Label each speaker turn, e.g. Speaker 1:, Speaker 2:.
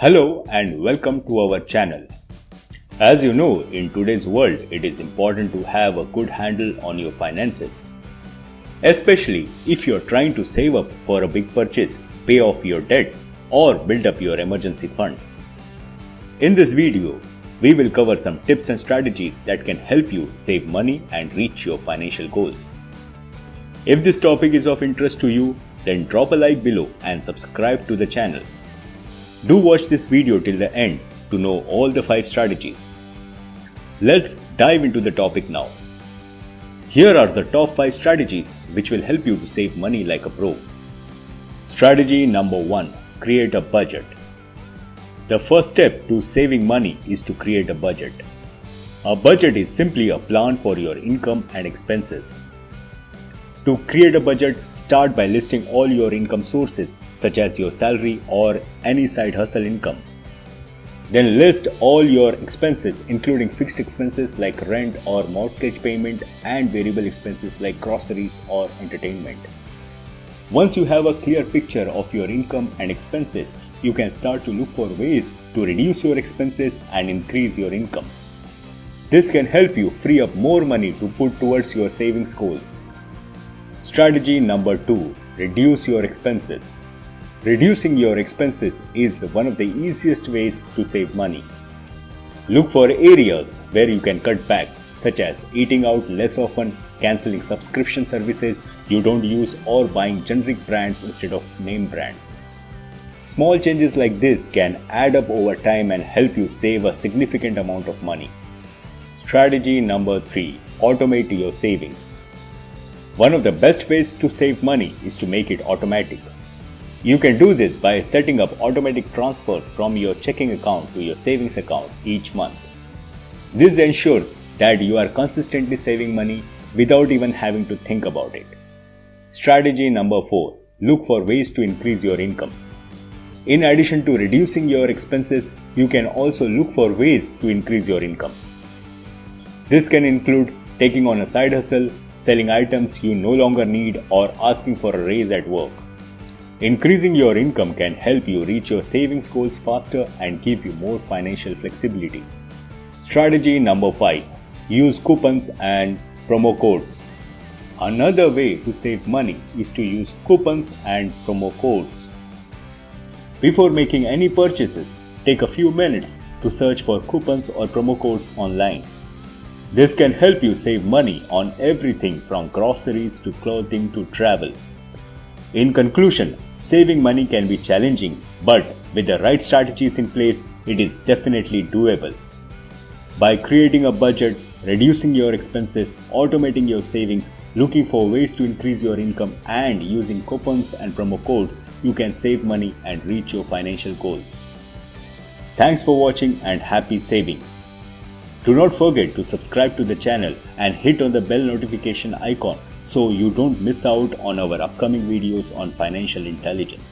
Speaker 1: Hello and welcome to our channel. As you know, in today's world, it is important to have a good handle on your finances. Especially if you're trying to save up for a big purchase, pay off your debt, or build up your emergency fund. In this video, we will cover some tips and strategies that can help you save money and reach your financial goals. If this topic is of interest to you, then drop a like below and subscribe to the channel. Do watch this video till the end to know all the 5 strategies. Let's dive into the topic now. Here are the top 5 strategies which will help you to save money like a pro. Strategy number 1. Create a budget. The first step to saving money is to create a budget. A budget is simply a plan for your income and expenses. To create a budget, start by listing all your income sources such as your salary or any side hustle income. Then list all your expenses including fixed expenses like rent or mortgage payment and variable expenses like groceries or entertainment. Once you have a clear picture of your income and expenses, you can start to look for ways to reduce your expenses and increase your income. This can help you free up more money to put towards your savings goals. Strategy number 2. Reduce your expenses. Reducing your expenses is one of the easiest ways to save money. Look for areas where you can cut back, such as eating out less often, cancelling subscription services you don't use, or buying generic brands instead of name brands. Small changes like this can add up over time and help you save a significant amount of money. Strategy number 3. Automate your savings. One of the best ways to save money is to make it automatic. You can do this by setting up automatic transfers from your checking account to your savings account each month. This ensures that you are consistently saving money without even having to think about it. Strategy number 4. Look for ways to increase your income. In addition to reducing your expenses, you can also look for ways to increase your income. This can include taking on a side hustle, selling items you no longer need, or asking for a raise at work. Increasing your income can help you reach your savings goals faster and give you more financial flexibility. Strategy number 5. Use coupons and promo codes. Another way to save money is to use coupons and promo codes. Before making any purchases, take a few minutes to search for coupons or promo codes online. This can help you save money on everything from groceries to clothing to travel. In conclusion, saving money can be challenging, but with the right strategies in place, it is definitely doable. By creating a budget, reducing your expenses, automating your savings, looking for ways to increase your income, and using coupons and promo codes, you can save money and reach your financial goals. Thanks for watching and happy saving. Do not forget to subscribe to the channel and hit on the bell notification icon so you don't miss out on our upcoming videos on financial intelligence.